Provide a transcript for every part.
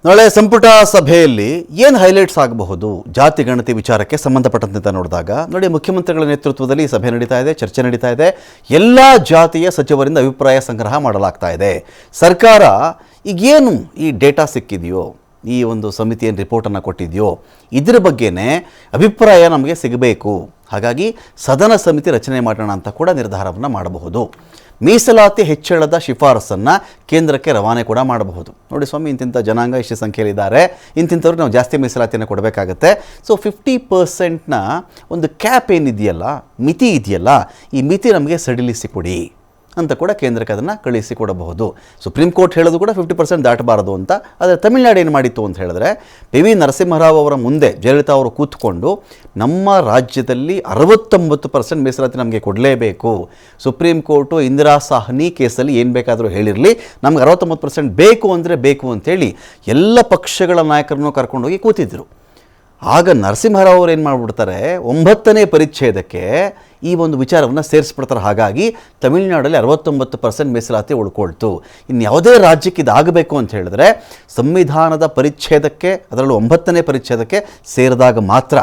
ನಾಳೆ ಸಂಪುಟ ಸಭೆಯಲ್ಲಿ ಏನು ಹೈಲೈಟ್ಸ್ ಆಗಬಹುದು ಜಾತಿ ಗಣತಿ ವಿಚಾರಕ್ಕೆ ಸಂಬಂಧಪಟ್ಟಂತೆ ನೋಡಿದಾಗ ನೋಡಿ, ಮುಖ್ಯಮಂತ್ರಿಗಳ ನೇತೃತ್ವದಲ್ಲಿ ಸಭೆ ನಡೀತಾ ಇದೆ, ಚರ್ಚೆ ನಡೀತಾ ಇದೆ. ಎಲ್ಲ ಜಾತಿಯ ಸಚಿವರಿಂದ ಅಭಿಪ್ರಾಯ ಸಂಗ್ರಹ ಮಾಡಲಾಗ್ತಾ ಇದೆ. ಸರ್ಕಾರ ಈಗೇನು ಈ ಡೇಟಾ ಸಿಕ್ಕಿದೆಯೋ, ಈ ಒಂದು ಸಮಿತಿ ಏನು ರಿಪೋರ್ಟನ್ನು ಕೊಟ್ಟಿದೆಯೋ, ಇದರ ಬಗ್ಗೆನೇ ಅಭಿಪ್ರಾಯ ನಮಗೆ ಸಿಗಬೇಕು. ಹಾಗಾಗಿ ಸದನ ಸಮಿತಿ ರಚನೆ ಮಾಡೋಣ ಅಂತ ಕೂಡ ನಿರ್ಧಾರವನ್ನು ಮಾಡಬಹುದು. ಮೀಸಲಾತಿ ಹೆಚ್ಚಳದ ಶಿಫಾರಸನ್ನು ಕೇಂದ್ರಕ್ಕೆ ರವಾನೆ ಕೂಡ ಮಾಡಬಹುದು. ನೋಡಿ ಸ್ವಾಮಿ, ಇಂತಿಂಥ ಜನಾಂಗ ಇಷ್ಟು ಸಂಖ್ಯೆಯಲ್ಲಿದ್ದಾರೆ, ಇಂತಿಂಥವ್ರಿಗೆ ನಾವು ಜಾಸ್ತಿ ಮೀಸಲಾತಿಯನ್ನು ಕೊಡಬೇಕಾಗತ್ತೆ. ಸೊ 50% ಒಂದು ಕ್ಯಾಪ್ ಏನಿದೆಯಲ್ಲ, ಮಿತಿ ಇದೆಯಲ್ಲ, ಈ ಮಿತಿ ನಮಗೆ ಸಡಿಲಿಸಿ ಕೊಡಿ ಅಂತ ಕೂಡ ಕೇಂದ್ರಕ್ಕೆ ಅದನ್ನು ಕಳಿಸಿಕೊಡಬಹುದು. ಸುಪ್ರೀಂ ಕೋರ್ಟ್ ಹೇಳೋದು ಕೂಡ 50% ದಾಟಬಾರದು ಅಂತ. ಆದರೆ ತಮಿಳುನಾಡು ಏನು ಮಾಡಿತ್ತು ಅಂತ ಹೇಳಿದ್ರೆ, PV ನರಸಿಂಹರಾವ್ ಅವರ ಮುಂದೆ ಜಯಲಲಿತಾ ಅವರು ಕೂತ್ಕೊಂಡು ನಮ್ಮ ರಾಜ್ಯದಲ್ಲಿ 69% ಮೀಸಲಾತಿ ನಮಗೆ ಕೊಡಲೇಬೇಕು, ಸುಪ್ರೀಂ ಕೋರ್ಟು ಇಂದಿರಾ ಸಾಹ್ನಿ ಕೇಸಲ್ಲಿ ಏನು ಬೇಕಾದರೂ ಹೇಳಿರಲಿ, ನಮ್ಗೆ 69% ಬೇಕು ಅಂದರೆ ಬೇಕು ಅಂಥೇಳಿ ಎಲ್ಲ ಪಕ್ಷಗಳ ನಾಯಕರನ್ನು ಕರ್ಕೊಂಡೋಗಿ ಕೂತಿದ್ದರು. ಆಗ ನರಸಿಂಹರಾವ್ ಅವರು ಏನು ಮಾಡಿಬಿಡ್ತಾರೆ, 9ನೇ ಪರಿಚ್ಛೇದಕ್ಕೆ ಈ ಒಂದು ವಿಚಾರವನ್ನು ಸೇರಿಸ್ಬಿಡ್ತಾರೆ. ಹಾಗಾಗಿ ತಮಿಳುನಾಡಲ್ಲಿ 69% ಮೀಸಲಾತಿ ಉಳ್ಕೊಳ್ತು. ಇನ್ನು ಯಾವುದೇ ರಾಜ್ಯಕ್ಕೆ ಇದಾಗಬೇಕು ಅಂತ ಹೇಳಿದ್ರೆ ಸಂವಿಧಾನದ ಪರಿಚ್ಛೇದಕ್ಕೆ, ಅದರಲ್ಲೂ 9ನೇ ಪರಿಚ್ಛೇದಕ್ಕೆ ಸೇರಿದಾಗ ಮಾತ್ರ.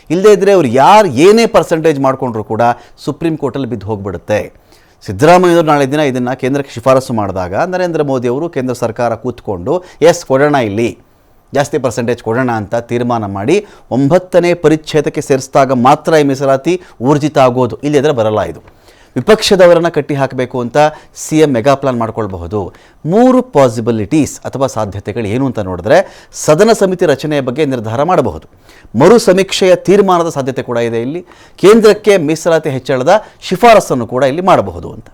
ಇಲ್ಲದೇ ಇದ್ದರೆ ಅವ್ರು ಯಾರು ಏನೇ ಪರ್ಸೆಂಟೇಜ್ ಮಾಡಿಕೊಂಡ್ರು ಕೂಡ ಸುಪ್ರೀಂ ಕೋರ್ಟಲ್ಲಿ ಬಿದ್ದು ಹೋಗಿಬಿಡುತ್ತೆ. ಸಿದ್ದರಾಮಯ್ಯವರು ನಾಳೆ ದಿನ ಇದನ್ನು ಕೇಂದ್ರಕ್ಕೆ ಶಿಫಾರಸು ಮಾಡಿದಾಗ ನರೇಂದ್ರ ಮೋದಿಯವರು ಕೇಂದ್ರ ಸರ್ಕಾರ ಕೂತ್ಕೊಂಡು ಎಸ್ ಕೊಡೋಣ, ಇಲ್ಲಿ ಜಾಸ್ತಿ ಪರ್ಸೆಂಟೇಜ್ ಕೊಡೋಣ ಅಂತ ತೀರ್ಮಾನ ಮಾಡಿ 9ನೇ ಪರಿಚ್ಛೇದಕ್ಕೆ ಸೇರಿಸಿದಾಗ ಮಾತ್ರ ಈ ಮೀಸಲಾತಿ ಊರ್ಜಿತ ಆಗೋದು. ಇಲ್ಲದ್ರೆ ಬರಲ್ಲ. ಇದು ವಿಪಕ್ಷದವರನ್ನು ಕಟ್ಟಿ ಹಾಕಬೇಕು ಅಂತ CM ಮೆಗಾ ಪ್ಲಾನ್ ಮಾಡ್ಕೊಳ್ಬಹುದು. 3 ಪಾಸಿಬಿಲಿಟೀಸ್ ಅಥವಾ ಸಾಧ್ಯತೆಗಳು ಏನು ಅಂತ ನೋಡಿದ್ರೆ, ಸದನ ಸಮಿತಿ ರಚನೆಯ ಬಗ್ಗೆ ನಿರ್ಧಾರ ಮಾಡಬಹುದು, ಮರು ಸಮೀಕ್ಷೆಯ ತೀರ್ಮಾನದ ಸಾಧ್ಯತೆ ಕೂಡ ಇದೆ, ಇಲ್ಲಿ ಕೇಂದ್ರಕ್ಕೆ ಮೀಸಲಾತಿ ಹೆಚ್ಚಳದ ಶಿಫಾರಸನ್ನು ಕೂಡ ಇಲ್ಲಿ ಮಾಡಬಹುದು ಅಂತ.